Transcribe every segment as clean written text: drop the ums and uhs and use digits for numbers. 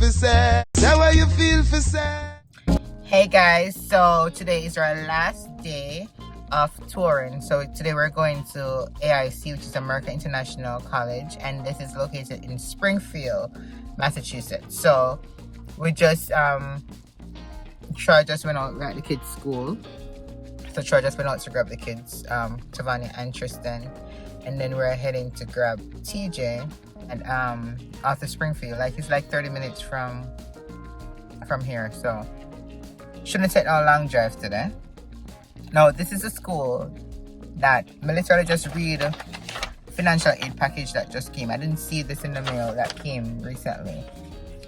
for say? Say what you feel for say? Hey guys, so today is our last day of touring. So today we're going to AIC, which is American International College, and this is located in Springfield, Massachusetts. So we just Troy just went out at the kids' school. So Troy just went out to grab the kids, Tavani and Tristan, and then we're heading to grab TJ and after Springfield. Like it's like 30 minutes from here, so shouldn't take no long drive today. Now this is a school that I literally just read financial aid package that just came. I didn't see this in the mail that came recently,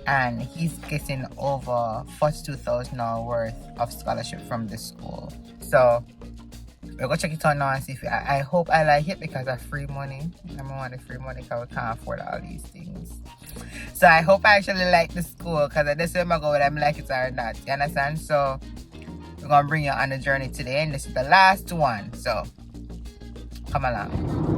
and he's getting over $42,000 worth of scholarship from this school. So we're gonna check it out now and see if I hope I like it, because of free money. I want the free money because we can't afford all these things. So I hope I actually like the school, because I just say I'm go whether I like it or not. You understand? So we're gonna bring you on the journey today, and this is the last one. So come along.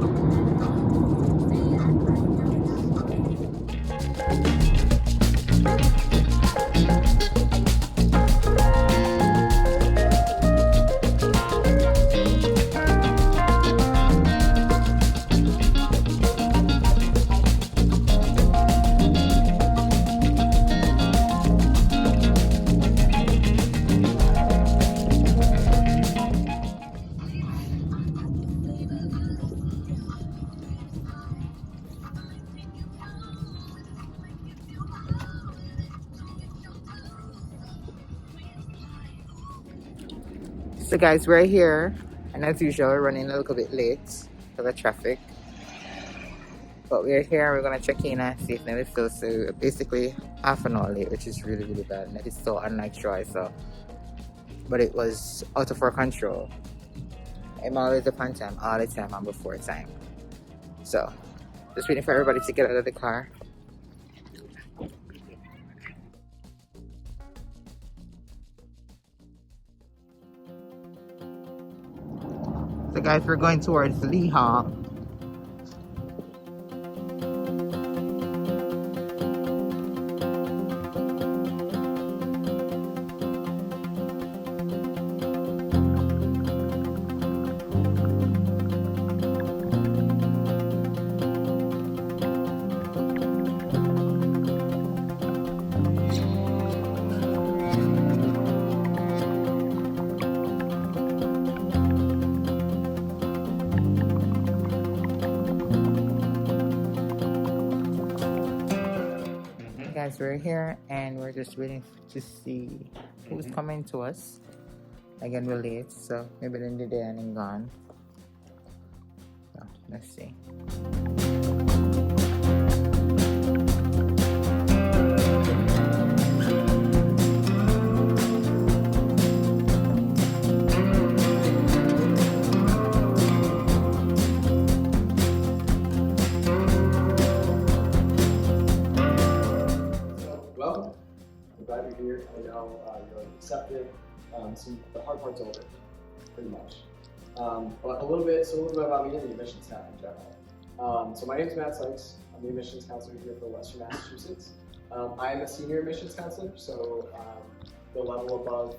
So guys, we're here, and as usual we're running a little bit late because of traffic, but we're here. We're gonna check in and see if Nelly feels so. Basically half an hour late, which is really bad, and that is so unlike Troy. So but it was out of our control. I'm always up on time all the time and before time, so just waiting for everybody to get out of the car. So guys, we're going towards Lee Hall. Guys, we're here and we're just waiting to see who's coming to us. Again, we're late, so maybe in the day and then gone. So let's see. Here, and now you're accepted. So the hard part's over, pretty much. But a little bit about me and the admissions staff in general. So my name is Matt Sykes. I'm the admissions counselor here for Western Massachusetts. I am a senior admissions counselor, so the level above,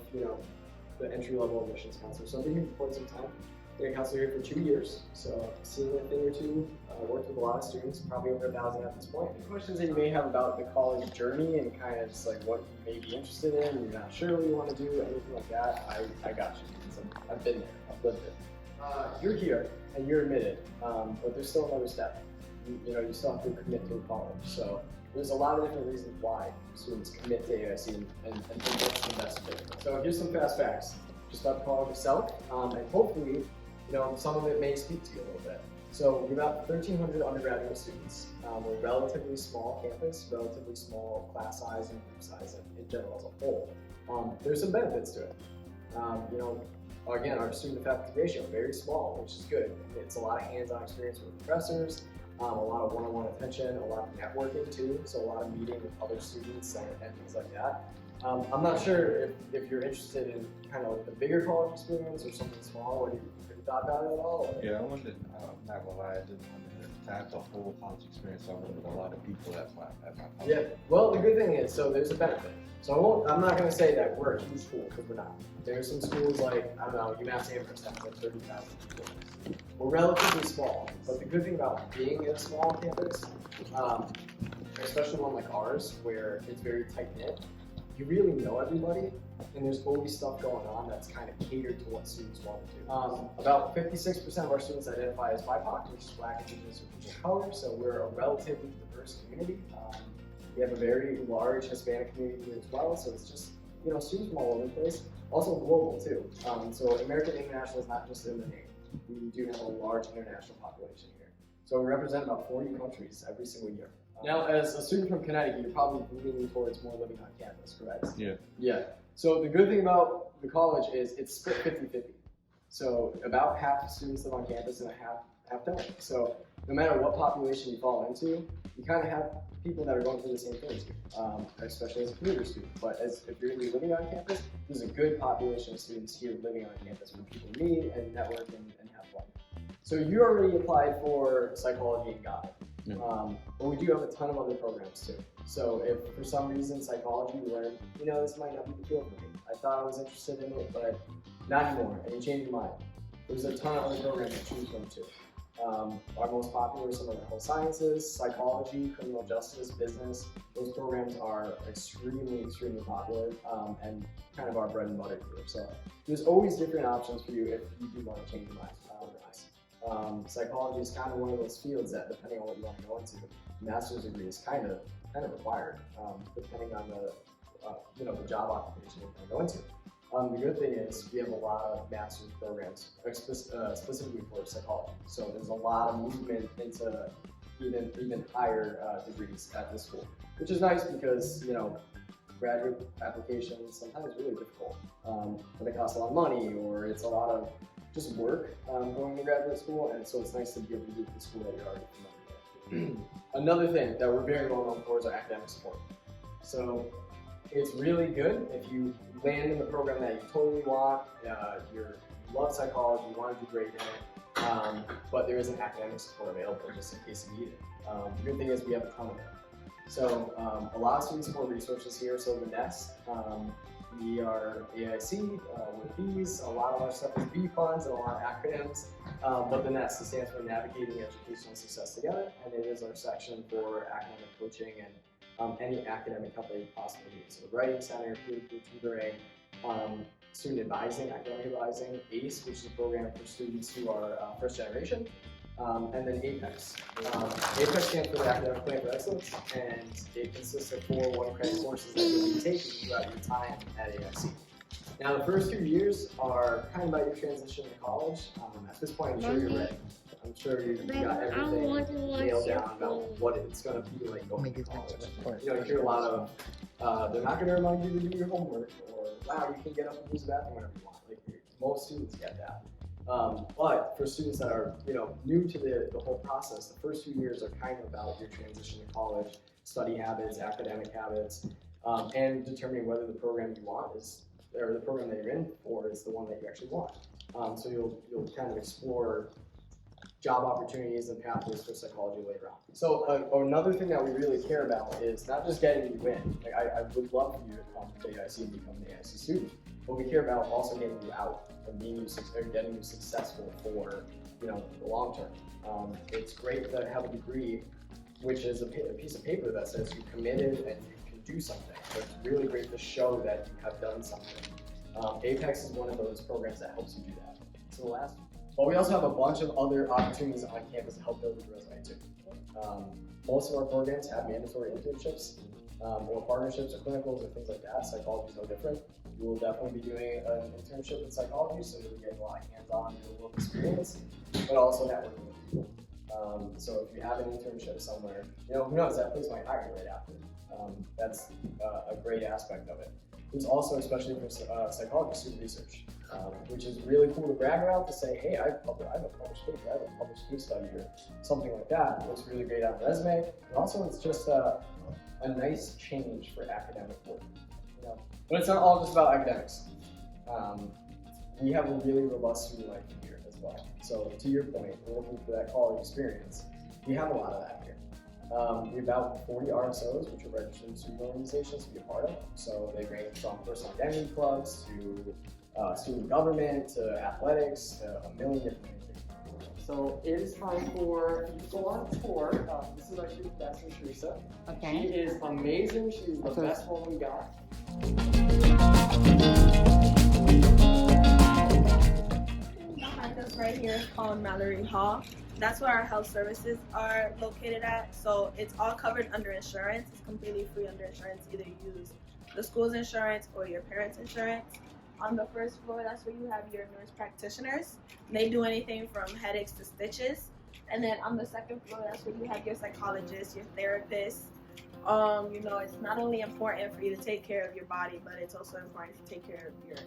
the entry level admissions counselor. So I've been here for quite some time. Been a counselor here for 2 years, so I've seen a thing or two. Worked with a lot of students, probably over 1,000 at this point. Any questions that you may have about the college journey and kind of just like what you may be interested in, and you're not sure what you want to do, anything like that, I got you. I've been there, I've lived it. You're here and you're admitted, but there's still another step. You still have to commit to a college. So there's a lot of different reasons why students commit to AIC and think that's the best fit. So here's some fast facts just about the college itself, and hopefully, some of it may speak to you a little bit. So we're about 1,300 undergraduate students. We're a relatively small campus, relatively small class size and group size in general as a whole. There's some benefits to it. Again, our student to faculty ratio very small, which is good. It's a lot of hands-on experience with professors, a lot of one-on-one attention, a lot of networking too, so a lot of meeting with other students and things like that. I'm not sure if you're interested in kind of like the bigger college experience or something small. Have you thought about it at all? Yeah, I wanted. I'm not gonna lie, I just wanted to have the whole college experience. So I work with a lot of people at my college. Yeah. Well, the good thing is, so there's a benefit. So I'm not going to say that we're a huge school because we're not. There's some schools like, I don't know, UMass Amherst have like 30,000 people. We're relatively small, but the good thing about being in a small campus, especially one like ours, where it's very tight-knit, you really know everybody, and there's always stuff going on that's kind of catered to what students want to do. About 56% of our students identify as BIPOC, which is Black, Indigenous, or people of color, so we're a relatively diverse community. We have a very large Hispanic community here as well, so it's just, students from all over the place. Also global too. So American International is not just in the name. We do have a large international population here. So we represent about 40 countries every single year. Now, as a student from Connecticut, you're probably leaning towards more living on campus, correct? Yeah. Yeah. So the good thing about the college is it's split 50-50. So about half the students live on campus and half don't. So no matter what population you fall into, you kind of have people that are going through the same things, especially as a commuter student. But if you're going to be living on campus, there's a good population of students here living on campus where people meet and network and have fun. So you already applied for psychology and got it. Yeah. But we do have a ton of other programs too. So if for some reason psychology you learn, this might not be the field for me. I thought I was interested in it, but not anymore, and you change your mind. There's a ton of other programs to choose from too. Our most popular are some of the health sciences, psychology, criminal justice, business. Those programs are extremely popular and kind of our bread and butter here. So there's always different options for you if you do want to change your mind. Psychology is kind of one of those fields that, depending on what you want to go into, master's degree is kind of required, depending on the job occupation you want to go into. The good thing is we have a lot of master's programs specifically for psychology. So there's a lot of movement into even higher degrees at this school, which is nice because graduate applications sometimes really difficult, but they cost a lot of money or it's a lot of just work going to graduate school, and so it's nice to be able to do it at the school that you're already familiar with. Another thing that we're very well known for is our academic support. So it's really good if you land in the program that you totally want, you love psychology, you want to do great in it, but there isn't academic support available just in case you need it. The good thing is we have a ton of it. So a lot of student support resources here. So the Nest, we are AIC with B's. A lot of our stuff is B funds and a lot of acronyms. But the NEST stands for Navigating Educational Success Together, and it is our section for academic coaching and any academic help that you possibly need. So the Writing Center, peer tutoring, student advising, academic advising, ACE, which is a program for students who are first generation, and then APEX. APEX stands for the Academic Plan for Excellence, and it consists of 4 one-credit courses that you'll be taking throughout your time at AIC. Now, the first 2 years are kind of about your transition to college. At this point, I'm sure you're ready. I'm sure you've got everything nailed down about what it's going to be like going to college. You hear a lot of, they're not going to remind you to do your homework, or wow, you can get up and use the bathroom whenever you want. Like, most students get that. But for students that are new to the whole process, the first few years are kind of about your transition to college, study habits, academic habits, and determining whether the program you want or the program that you're in for is the one that you actually want. So you'll kind of explore job opportunities and pathways for psychology later on. So another thing that we really care about is not just getting you in. Like, I would love for you to come to AIC and become an AIC student, but we care about also getting you out and getting you successful for the long term. It's great to have a degree, which is a piece of paper that says you committed and you can do something. So it's really great to show that you have done something. APEX is one of those programs that helps you do that. So but we also have a bunch of other opportunities on campus to help build your resume too. Most of our programs have mandatory internships or partnerships or clinicals or things like that. Psychology is no different. You will definitely be doing an internship in psychology, so you'll get a lot of hands-on real-world experience, but also networking with people. So if you have an internship somewhere, who knows, that place might hire you right after. That's a great aspect of it. There's also, especially for psychology, student research, which is really cool to brag about, to say, hey, I have a published paper, I have a published case study, or something like that. It looks really great on the resume. And also, it's just a nice change for academic work. But it's not all just about academics. We have a really robust student life here as well. So to your point, we're looking for that college experience. We have a lot of that here. We have about 40 RSOs, which are registered student organizations to be a part of. So they range from personal identity clubs to student government to athletics to a million different things. So it is time for you to go on tour. This is our student ambassador, Teresa. She Okay. is amazing. She's the best one we got. Behind us right here is called Mallory Hall. That's where our health services are located at. So it's all covered under insurance. It's completely free under insurance. Either you use the school's insurance or your parents' insurance. On the first floor, that's where you have your nurse practitioners. They do anything from headaches to stitches. And then on the second floor, that's where you have your psychologists, your therapists. It's not only important for you to take care of your body, but it's also important to take care of your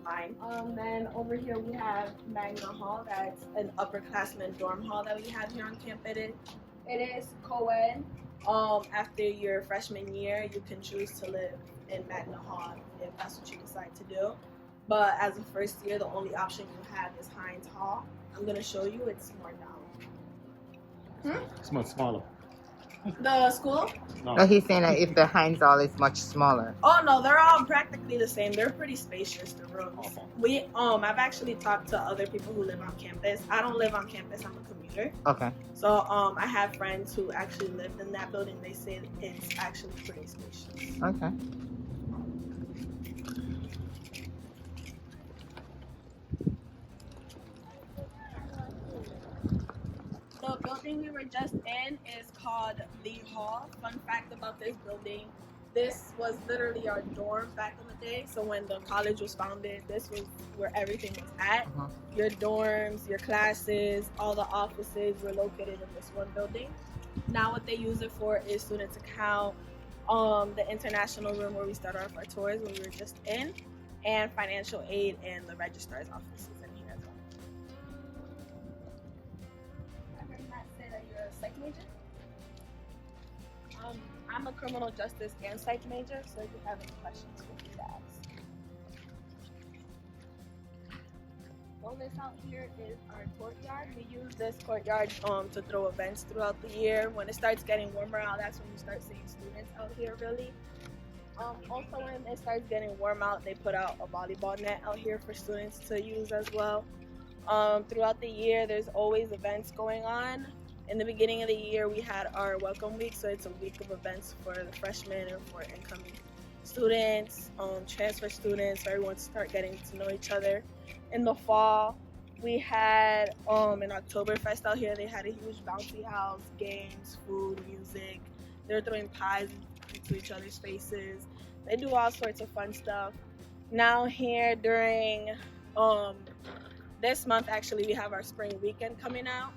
mind. Then over here we have Magna Hall. That's an upperclassman dorm hall that we have here on campus. It is co-ed. After your freshman year, you can choose to live in Magna Hall if that's what you decide to do. But as a first year, the only option you have is Hines Hall. I'm gonna show you. It's more down. It's much smaller. The school? No, he's saying that if the Heinz Hall is much smaller. Oh no, they're all practically the same. They're pretty spacious, the rooms. I've actually talked to other people who live on campus. I don't live on campus, I'm a commuter. Okay. So I have friends who actually lived in that building. They say it's actually pretty spacious. Okay. The building we were just in is called the Hall. Fun fact about this building, this was literally our dorm back in the day. So when the college was founded, this was where everything was at. Your dorms, your classes, all the offices were located in this one building. Now what they use it for is student account, the international room where we start off our tours when we were just in, and financial aid and the registrar's offices in here as well. I heard Matt say that you're a psych major? I'm a criminal justice and psych major, so if you have any questions, feel free to ask. Well, this out here is our courtyard. We use this courtyard to throw events throughout the year. When it starts getting warmer out, that's when you start seeing students out here really. Also, when it starts getting warm out, they put out a volleyball net out here for students to use as well. Throughout the year, there's always events going on. In the beginning of the year, we had our welcome week, so it's a week of events for the freshmen and for incoming students, transfer students, for everyone to start getting to know each other. In the fall, we had an Oktoberfest out here. They had a huge bouncy house, games, food, music. They're throwing pies into each other's faces. They do all sorts of fun stuff. Now here during this month, actually, we have our spring weekend coming out.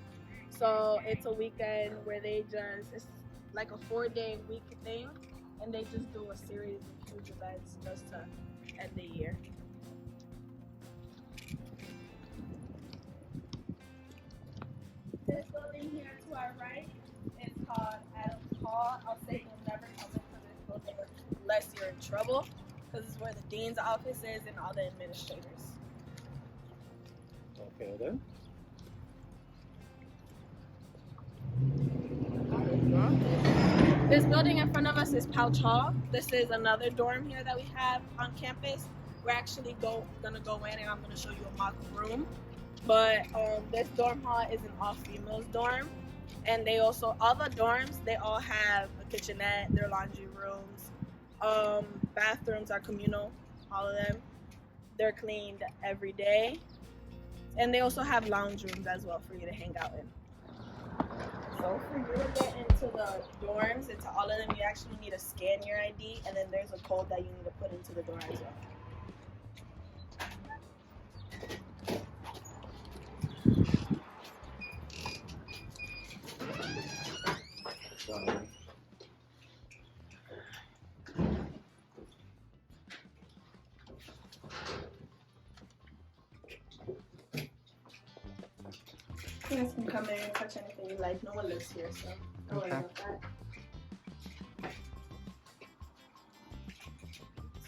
So it's a weekend where it's like a 4-day week thing, and they just do a series of huge events just to end the year. This building here to our right is called Adams Hall. I'll say you'll never come into this building unless you're in trouble, because it's where the dean's office is and all the administrators. Okay then. This building in front of us is Pouch Hall. This is another dorm here that we have on campus. We're actually gonna go in and I'm gonna show you a mock room. But this dorm hall is an all-females dorm, and they also, all the dorms, they all have a kitchenette, their laundry rooms, bathrooms are communal, all of them. They're cleaned every day, and they also have lounge rooms as well for you to hang out in. So for you to get into the dorms, into all of them, you actually need to scan your ID, and then there's a code that you need to put into the door as well. You guys can come in and touch anything you like. No one lives here, so don't worry about that.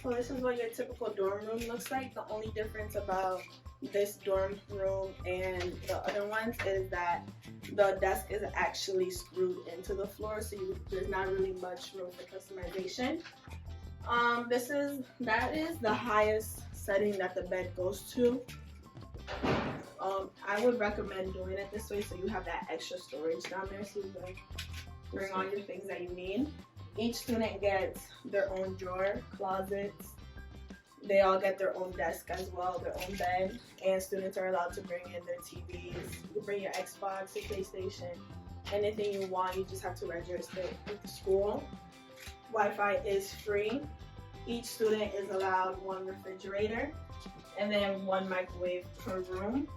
So this is what your typical dorm room looks like. The only difference about this dorm room and the other ones is that the desk is actually screwed into the floor, so there's not really much room for customization. That is the highest setting that the bed goes to. I would recommend doing it this way so you have that extra storage down there so you can bring all your things that you need. Each student gets their own drawer, closets. They all get their own desk as well, their own bed, and students are allowed to bring in their TVs. You can bring your Xbox, your PlayStation, anything you want. You just have to register with the school. Wi-Fi is free. Each student is allowed one refrigerator and then one microwave per room.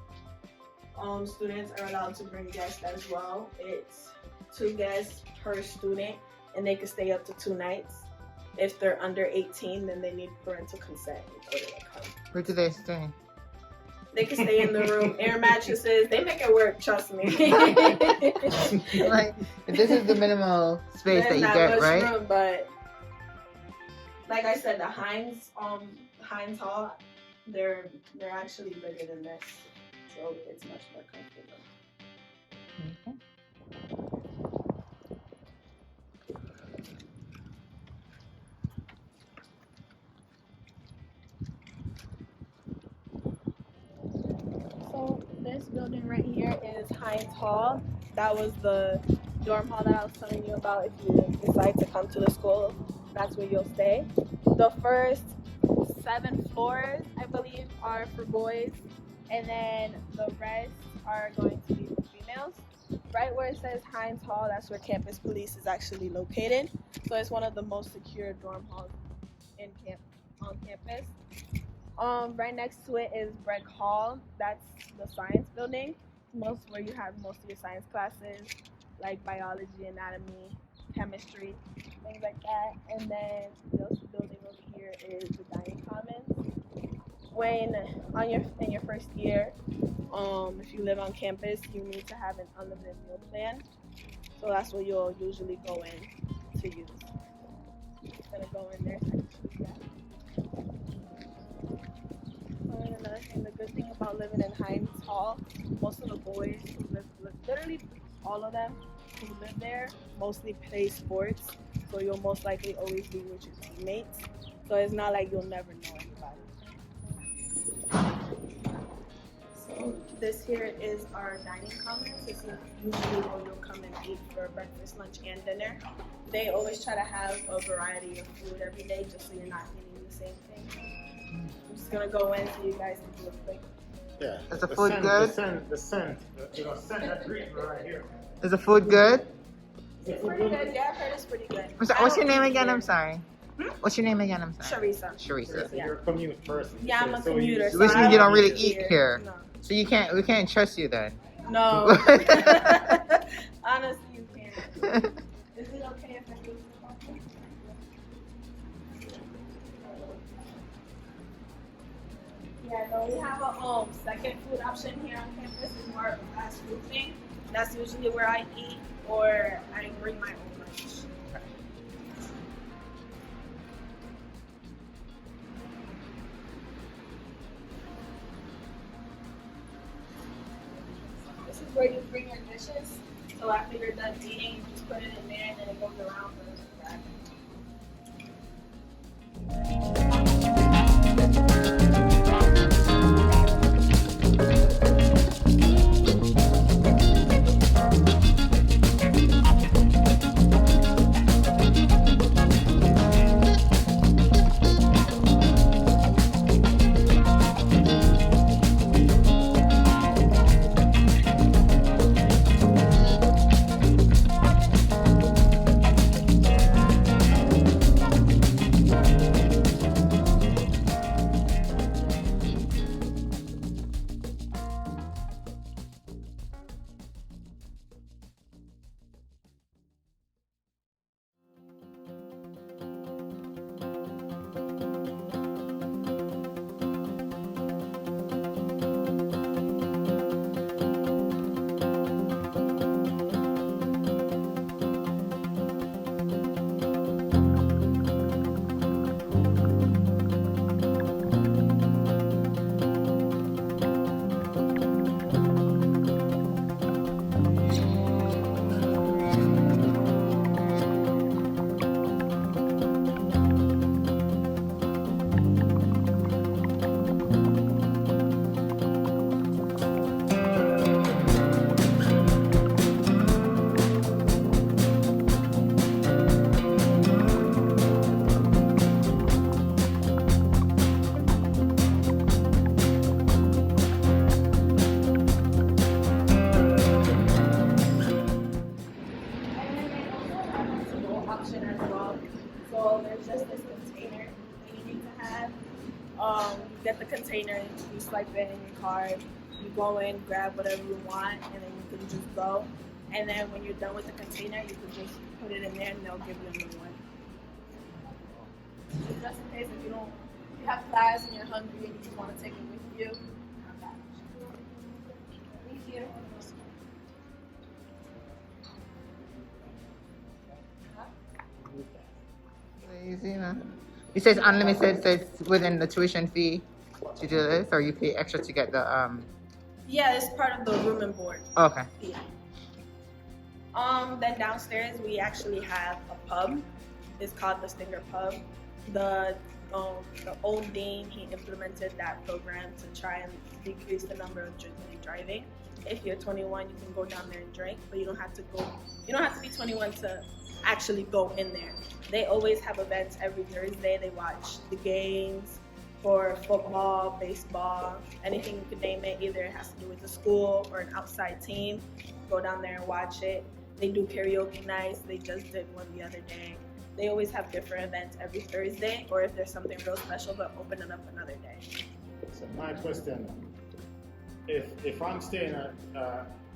Students are allowed to bring guests as well. It's 2 guests per student, and they can stay up to 2 nights. If they're under 18, then they need parental consent in order to come. Where do they stay? They can stay in the room. Air mattresses, they make it work, trust me. Like, this is the minimal space that you get, right? Room, but like I said, the Heinz Hall, they're actually bigger than this, so it's much more comfortable. Okay. So this building right here is Heinz Hall. That was the dorm hall that I was telling you about. If you decide to come to the school, that's where you'll stay. The first 7 floors, I believe, are for boys, and then the rest are going to be for females. Right where it says Heinz Hall, that's where Campus Police is actually located. So it's one of the most secure dorm halls on campus. Right next to it is Breck Hall. That's the science building. Where you have most of your science classes, like biology, anatomy, chemistry, things like that. And then this building over here is the dining commons. When in your first year, if you live on campus, you need to have an unlimited meal plan. So that's what you'll usually go in to use. I'm just gonna go in there so I can show you that. And another thing, the good thing about living in Heinz Hall, most of the boys who live, literally all of them who live there, mostly play sports. So you'll most likely always be with your teammates. So it's not like you'll never know anybody. So this here is our dining commons. This is usually where you'll come and eat for breakfast, lunch, and dinner. They always try to have a variety of food every day just so you're not eating the same thing. I'm just gonna go in so you guys can do a quick. Yeah. Is the food good? The scent that green right here. Is the food good? It's pretty good. Yeah, I've heard it's pretty good. I'm sorry, what's your name again? I'm sorry. What's your name again? I'm sorry. Sharisa. Sharisa. So you're a commute person. Yeah, I'm a So commuter. Which means you don't really eat eat here. No. So we can't trust you then. No. Honestly, you can't. Is it okay if I do this? Yeah, no, we have a second food option here on campus. It's more of a fast food thing. That's usually where I eat, or I bring my own lunch. This is where you bring your dishes. So after you're done eating, you just put it in there, and then it goes around for the back. You get the container, you swipe it in your card, you go in, grab whatever you want, and then you can just go. And then when you're done with the container, you can just put it in there and they'll give you a new one. Just in case if you have class and you're hungry and you just want to take it with you. Thank you. Easy, no? It says unlimited, so it's within the tuition fee to do this, or you pay extra to get the Yeah, it's part of the room and board. Okay. Yeah. Then downstairs we actually have a pub. It's called the Stinger Pub. The old dean, he implemented that program to try and decrease the number of drinking and driving. If you're 21, you can go down there and drink, but you don't have to be 21 to actually go in there. They always have events every Thursday. They watch the games for football, baseball, anything you could name it. Either it has to do with the school or an outside team. Go down there and watch it. They do karaoke nights. They just did one the other day. They always have different events every Thursday, or if there's something real special, they'll open it up another day. So my question, if I'm staying at,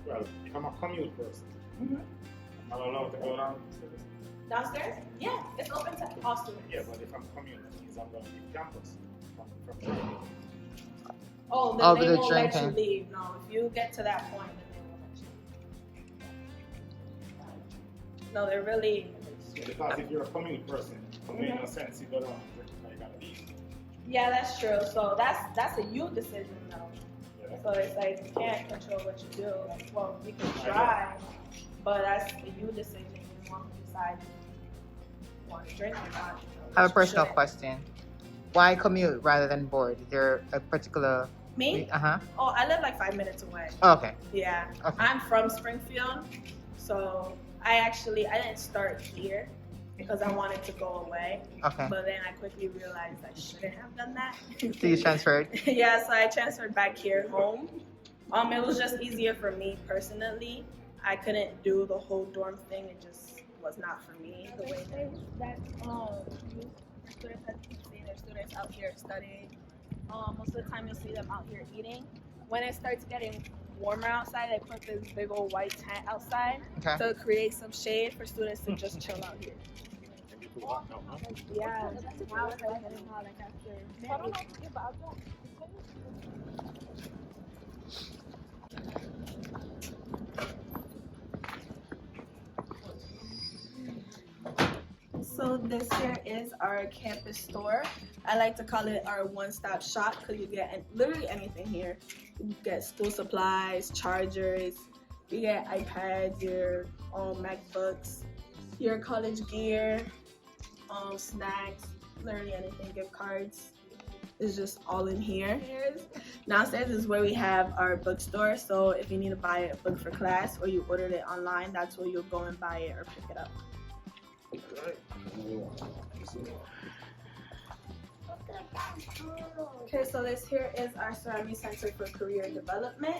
if I'm a commute person, I'm not allowed to go Downstairs? Yeah, it's open to all students. Yeah, but if I'm commuting, that means I'm going to leave campus from drinking. Oh, then Over they the won't let you drinking. leave. No, if you get to that point, then they won't let you. No, they're really. Yeah, because if you're a commute person, it makes no sense you go down and drink and you got to leave. Yeah, that's true. So that's a you decision though. Yeah. So it's like you can't control what you do. Like, well, you can try, but that's a you decision. You want to decide if you want to drink or not. I have a personal Shouldn't. question. Why commute rather than board? Is there a particular Me? Uh-huh. Oh, I live like 5 minutes away. Okay. Yeah, Okay. I'm from Springfield, so I didn't start here because I wanted to go away, Okay. but then I quickly realized I shouldn't have done that. So you transferred? Yeah, so I transferred back here home. It was just easier for me personally. I couldn't do the whole dorm thing. It just was not for me. The way that students that keep seeing their students out here studying. Most of the time you'll see them out here eating. When it starts getting warmer outside, they put this big old white tent outside Okay. to create some shade for students to just chill out here. Yeah, now it's like getting hot like after. So this here is our campus store. I like to call it our one-stop shop because you get literally anything here. You get school supplies, chargers, you get iPads, your MacBooks, your college gear, snacks, literally anything, gift cards. It's just all in here. Downstairs is where we have our bookstore. So if you need to buy a book for class or you ordered it online, that's where you'll go and buy it or pick it up. Okay, so this here is our Surrounding Center for Career Development.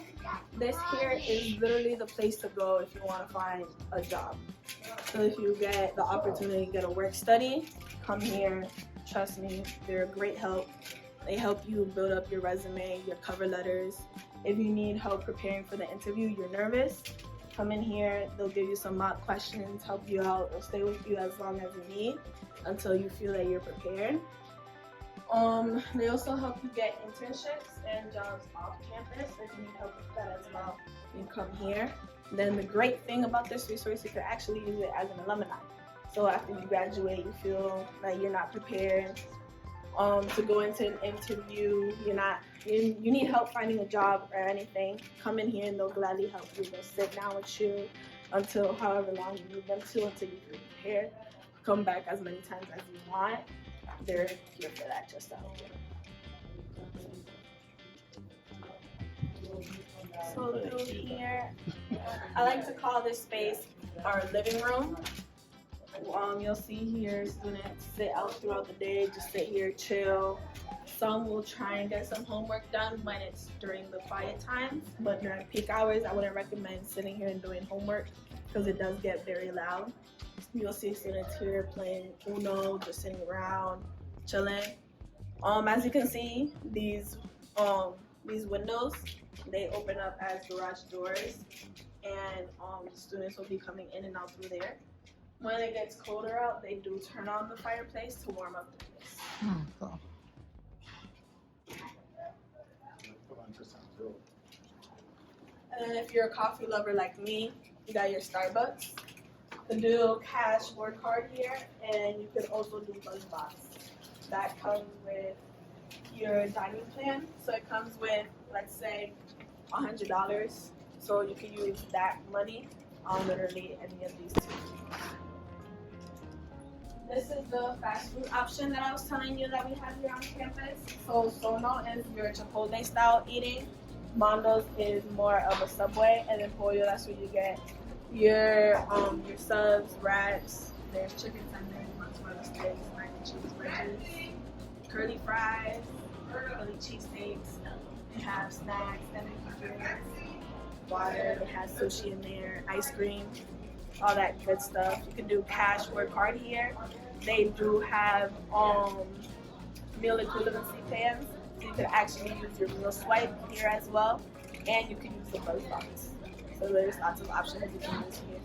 This here is literally the place to go if you want to find a job. So if you get the opportunity to get a work study, come here. Trust me, they're a great help. They help you build up your resume, your cover letters. If you need help preparing for the interview, you're nervous, come in here. They'll give you some mock questions, help you out. They'll stay with you as long as you need until you feel that you're prepared. They also help you get internships and jobs off campus. If you need help with that as well, you come here. Then the great thing about this resource, you can actually use it as an alumni. So after you graduate, you feel like you're not prepared to go into an interview. You need help finding a job or anything. Come in here and they'll gladly help you. They'll sit down with you until however long you need them to, until you feel prepared. Come back as many times as you want. They're here for that, just to help you. So through here, I like to call this space our living room. You'll see here students sit out throughout the day, just sit here, chill. Some will try and get some homework done when it's during the quiet times, but during peak hours, I wouldn't recommend sitting here and doing homework because it does get very loud. You'll see students here playing Uno, just sitting around, chilling. As you can see, these windows, they open up as garage doors, and students will be coming in and out through there. When it gets colder out, they do turn on the fireplace to warm up the place. Cool. And then if you're a coffee lover like me, you got your Starbucks. You can do cash or card here, and you can also do Buzz Box. That comes with your dining plan. So it comes with, let's say, $100. So you can use that money on literally any of these two. This is the fast food option that I was telling you that we have here on campus. So Sono is your Chipotle style eating. Mondo's is more of a Subway, and then Pollo, that's where you get your subs, wraps. There's chicken tenders, mozzarella sticks, mac and cheese wedges, curly fries, curly cheesesteaks. They have snacks, energy drinks, water. They have sushi in there, ice cream, all that good stuff. You can do cash or card here. They do have meal equivalency pans. So you can actually use your meal swipe here as well, and you can use the Buzz Box. So there's lots of options you can use here.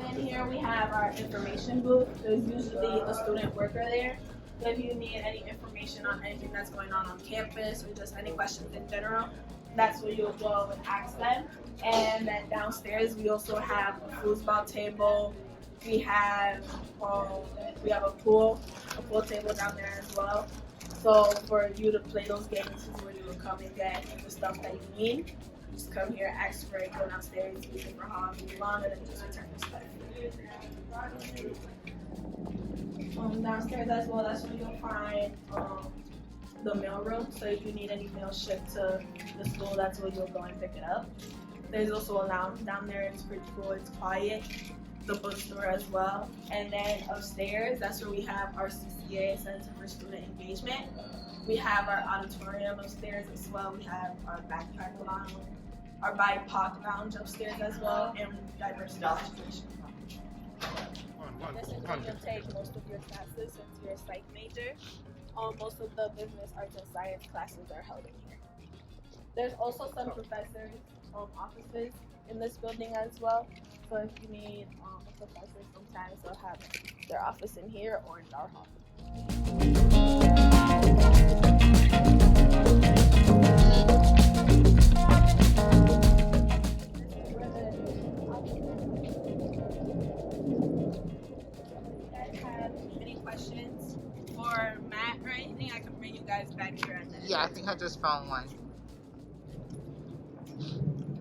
And here we have our information booth. There's usually a student worker there. So if you need any information on anything that's going on campus or just any questions in general, that's where you'll go and ask them. And then downstairs we also have a foosball table. We have a pool table down there as well. So for you to play those games, this is where you will come and get the stuff that you need. Just come here, ask for it, go downstairs, use it for however long, and then just return the stuff. Downstairs as well, that's where you'll find the mail room. So if you need any mail shipped to the school, that's where you'll go and pick it up. There's also a lounge down there. It's pretty cool. It's quiet. The bookstore as well. And then upstairs, that's where we have our CCA, Center for Student Engagement. We have our auditorium upstairs as well. We have our backpack lounge, our BIPOC lounge upstairs as well, and diversity registration. This is where you'll take most of your classes since you're a psych major. Most of the business, arts, and science classes are held in here. There's also some professors' offices in this building as well. So if you need a professor, sometimes they'll have their office in here or in our hall. Any questions for Matt or anything? I can bring you guys back here and then. Yeah, I think I just found one.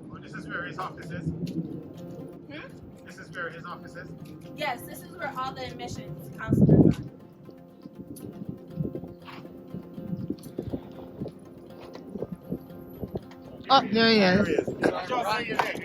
Well, this is where his office is. This is where his office is. Yes, this is where all the admissions counselors are. Oh, there he is.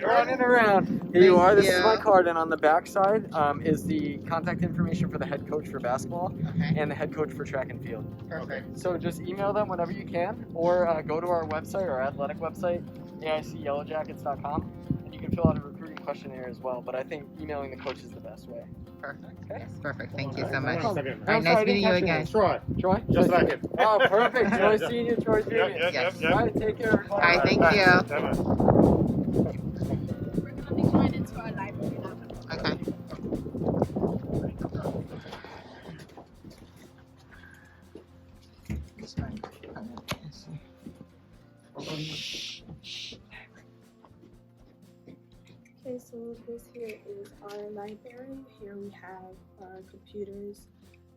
Running around. Here you are. This is my card, and on the back side is the contact information for the head coach for basketball and the head coach for track and field. Perfect. So just email them whenever you can, or go to our website, our athletic website, AICYellowjackets.com, and you can fill out a recruiting questionnaire as well. But I think emailing the coach is the best way. Perfect. Okay. Yes, perfect. Thank you so much. All All right, nice meeting you again. Troy. Troy? Just like it. Oh, perfect. Troy Senior, Troy Junior. Yes. All right, take care. All right, thank you. We're going to be going into our library now. Okay. Okay, so this here is our library. Here we have our computers.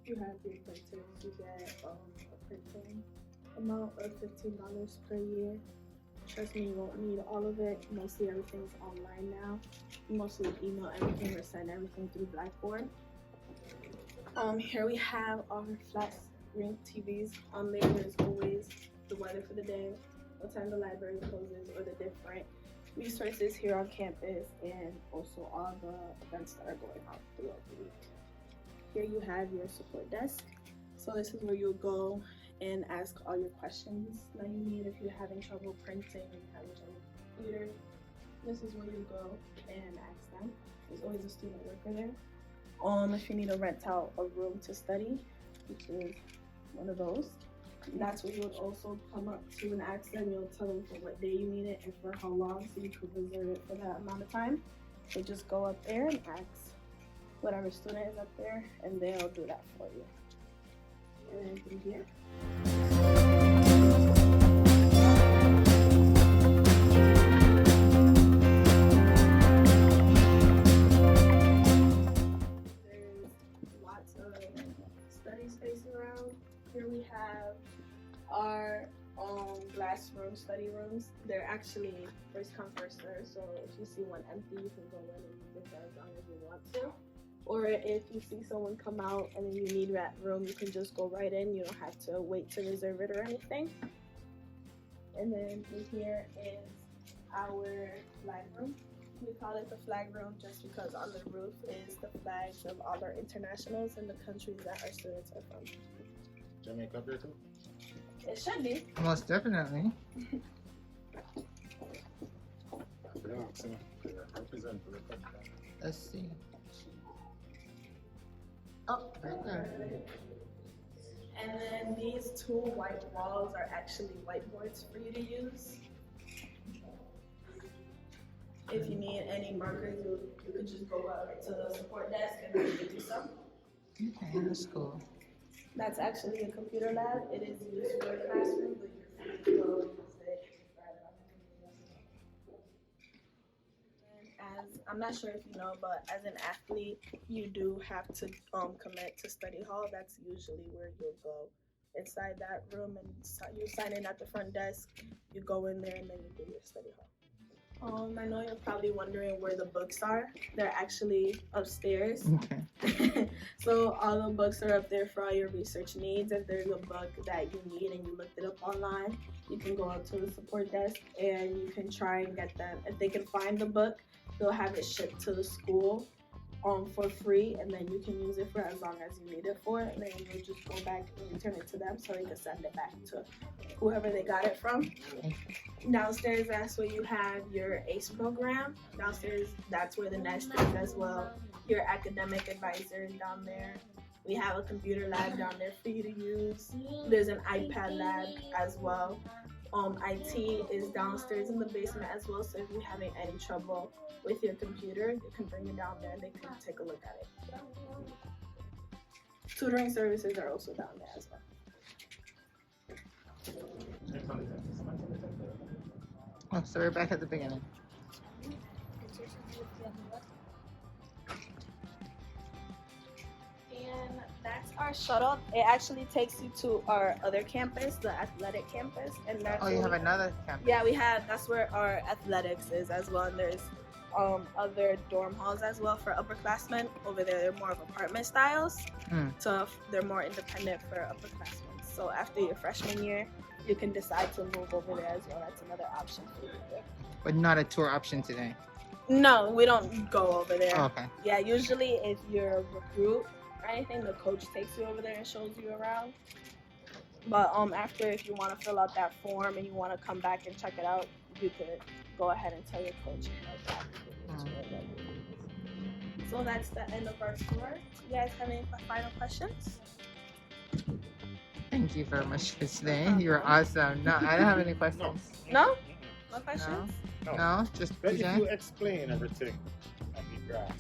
You have your printers. You get a printing amount of $15 per year. Trust me, you won't need all of it. Mostly everything's online now. You mostly email everything or send everything through Blackboard. Here we have our flat screen TVs. On there, there's always the weather for the day, what time the library closes, or the different resources here on campus, and also all the events that are going on throughout the week. Here you have your support desk. So this is where you'll go and ask all your questions that you need if you're having trouble printing, having trouble with the computer. This is where you go and ask them. There's always a student worker there. If you need to rent out a room to study, which is one of those. And that's where you would also come up to and ask them. You'll tell them for what day you need it and for how long, so you could reserve it for that amount of time. So just go up there and ask whatever student is up there, and they'll do that for you. And then through here. There's lots of study space around. Here we have our glass room, study rooms. They're actually first come, first serve. So if you see one empty, you can go in and use it for as long as you want to. Or if you see someone come out and then you need that room, you can just go right in. You don't have to wait to reserve it or anything. And then in here is our flag room. We call it the flag room just because on the roof is the flags of all our internationals and the countries that our students are from. Jamaica up there too? It should be. Most definitely. Let's see. Oh, right there. And then these two white walls are actually whiteboards for you to use. If you need any markers, you could just go up to the support desk and they give you some. Okay, that's cool. That's actually a computer lab. It is used for a classroom, but you're free to go use it. And as I'm not sure if you know, but as an athlete, you do have to commit to study hall. That's usually where you'll go inside that room, and you sign in at the front desk. You go in there, and then you do your study hall. I know you're probably wondering where the books are. They're actually upstairs. Okay. So all the books are up there for all your research needs. If there's a book that you need and you looked it up online, you can go up to the support desk and you can try and get them. If they can find the book, they'll have it shipped to the school for free, and then you can use it for as long as you need it for, and then you'll just go back and return it to them so they can send it back to whoever they got it from. Downstairs, that's where you have your AIC program. Downstairs, that's where the nest is as well. Your academic advisor is down there. We have a computer lab down there for you to use. There's an iPad lab as well. IT is downstairs in the basement as well, so if you're having any trouble with your computer, you can bring it down there and they can take a look at it. Tutoring services are also down there as well. Oh, so we're back at the beginning. And that's our shuttle. It actually takes you to our other campus, the athletic campus, and that's Oh, you have another campus. Yeah, we have. That's where our athletics is as well, and there's other dorm halls as well for upperclassmen. Over there, they're more of apartment styles, so they're more independent for upperclassmen. So after your freshman year, you can decide to move over there as well. That's another option for you. But not a tour option today. No, we don't go over there. Oh, okay. Yeah, usually if you're a recruit or anything, the coach takes you over there and shows you around. But after, if you want to fill out that form and you want to come back and check it out, you could go ahead and tell your coach about that. So that's the end of our tour. You guys have any final questions? Thank you very much for today. You're awesome. No, I don't have any questions. No? No questions? No, just But if DJ. you explain everything, I'd be glad.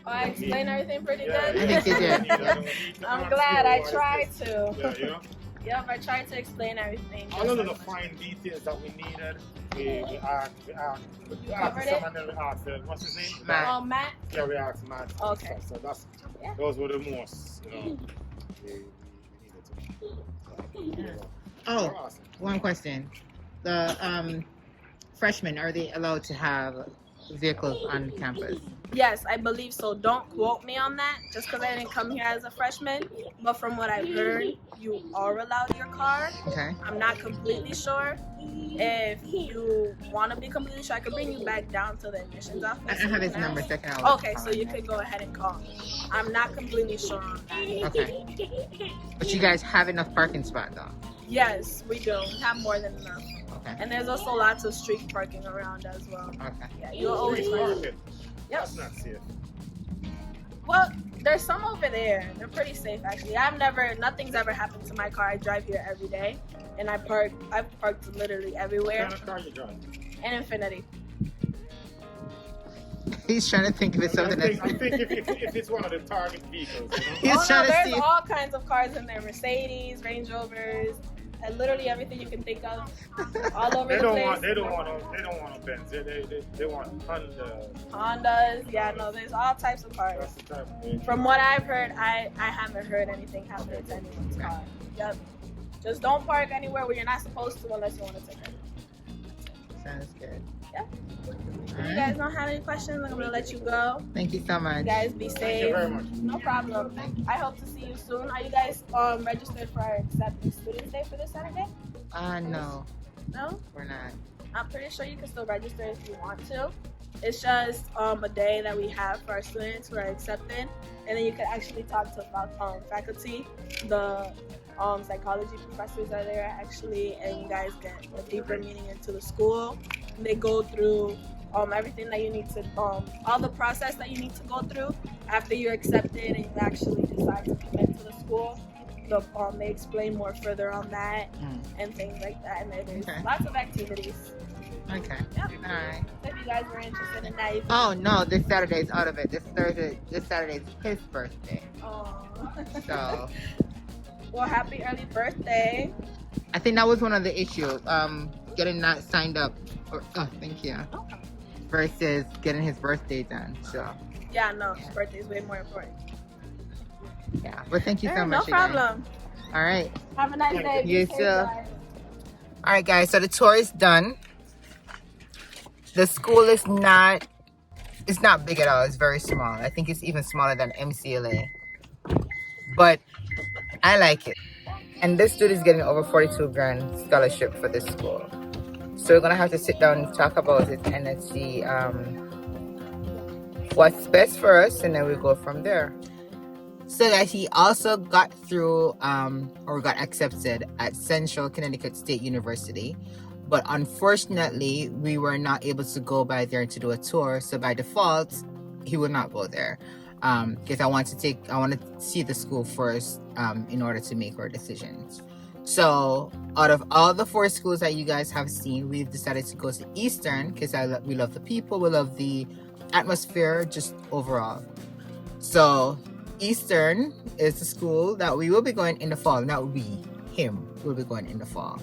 Oh, I explained everything pretty Yeah, good? I think you did. I'm glad I tried to. Yeah, you know? Yep, I tried to explain everything. All of the fine details that we needed, we asked covered it? someone, and we asked, what's his name? Matt. Matt? Yeah, we asked Matt. Okay. So that's, Yeah. those were the most, we needed to. Oh, Awesome. one question. The freshmen, are they allowed to have vehicles on campus? Yes, I believe so. Don't quote me on that, just because I didn't come here as a freshman. But from what I've heard, you are allowed your car. Okay. I'm not completely sure. If you want to be completely sure, I could bring you back down to the admissions office. I have his number, second hour. Okay, so you can go ahead and call me. I'm not completely sure on that. Okay. But you guys have enough parking spot though? Yes, we do. We have more than enough. Okay. And there's also lots of street parking around as well. Okay. Yeah, you'll always find it. Yep. That's not safe. Well, there's some over there. They're pretty safe, actually. Nothing's ever happened to my car. I drive here every day, and I've parked literally everywhere. What kind of car you drive? An Infinity. He's trying to think if it's something I that's. think if it's one of the target vehicles, you know? He's trying to there's see. all kinds of cars in there. Mercedes, Range Rovers, and literally everything you can think of. All over They the don't place. want. They don't want a Benz. They want Hondas. Yeah, no, there's all types of cars. That's the type of thing. From what I've heard, I haven't heard anything happen to anyone's car. Yep. Just don't park anywhere where you're not supposed to unless you want to take it. Sounds good. Yeah. If you guys don't have any questions, I'm gonna let you go. Thank you so much. You guys be safe. Thank you very much. No problem. I hope to see you soon. Are you guys registered for our Accepting Students Day for this Saturday? No, No? we're not. I'm pretty sure you can still register if you want to. It's just a day that we have for our students who are accepted, and then you can actually talk to faculty. The psychology professors are there actually, and you guys get a deeper meaning into the school. And they go through everything that you need to, all the process that you need to go through after you're accepted and you actually decide to commit to the school. They explain more further on that and things like that. And there's lots of activities. Okay. Yep. All right. So if you guys were interested in that, you can. Oh no, this Saturday's out of it. This Saturday's his birthday. Oh. So Well, happy early birthday. I think that was one of the issues. Getting that signed up. Thank you. Versus getting his birthday done. So Yeah, no, his birthday is way more important. yeah. But thank you so Sure, much. no problem. All right. Have a nice day. Be You safe, too. guys. All right, guys. So the tour is done. The school is not. It's not big at all. It's very small. I think it's even smaller than MCLA. But I like it. And this dude is getting over 42 grand scholarship for this school. So we're gonna have to sit down and talk about it and let's see what's best for us, and then we go from there. So guys, he also got through or got accepted at Central Connecticut State University. But unfortunately, we were not able to go by there to do a tour. So by default, he would not go there. Because I want to see the school first in order to make our decisions. So out of all the 4 schools that you guys have seen, we've decided to go to Eastern because we love the people, we love the atmosphere, just overall. So Eastern is the school that we will be going in the fall. Not we, him will be going in the fall.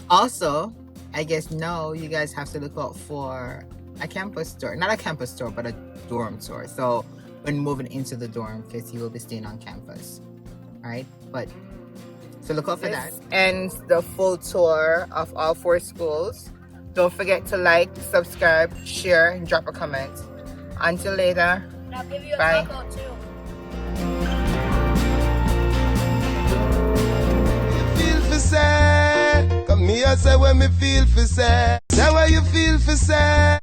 Also, I guess now you guys have to look out for a campus tour. Not a campus tour, but a dorm tour. So when moving into the dorm, because he will be staying on campus. Alright? So look out for that. Ends the full tour of all 4 schools. Don't forget to like, subscribe, share, and drop a comment. Until later. And I'll give you a Bye. taco too. Feel for say, come here say when me feel for say what you feel for say.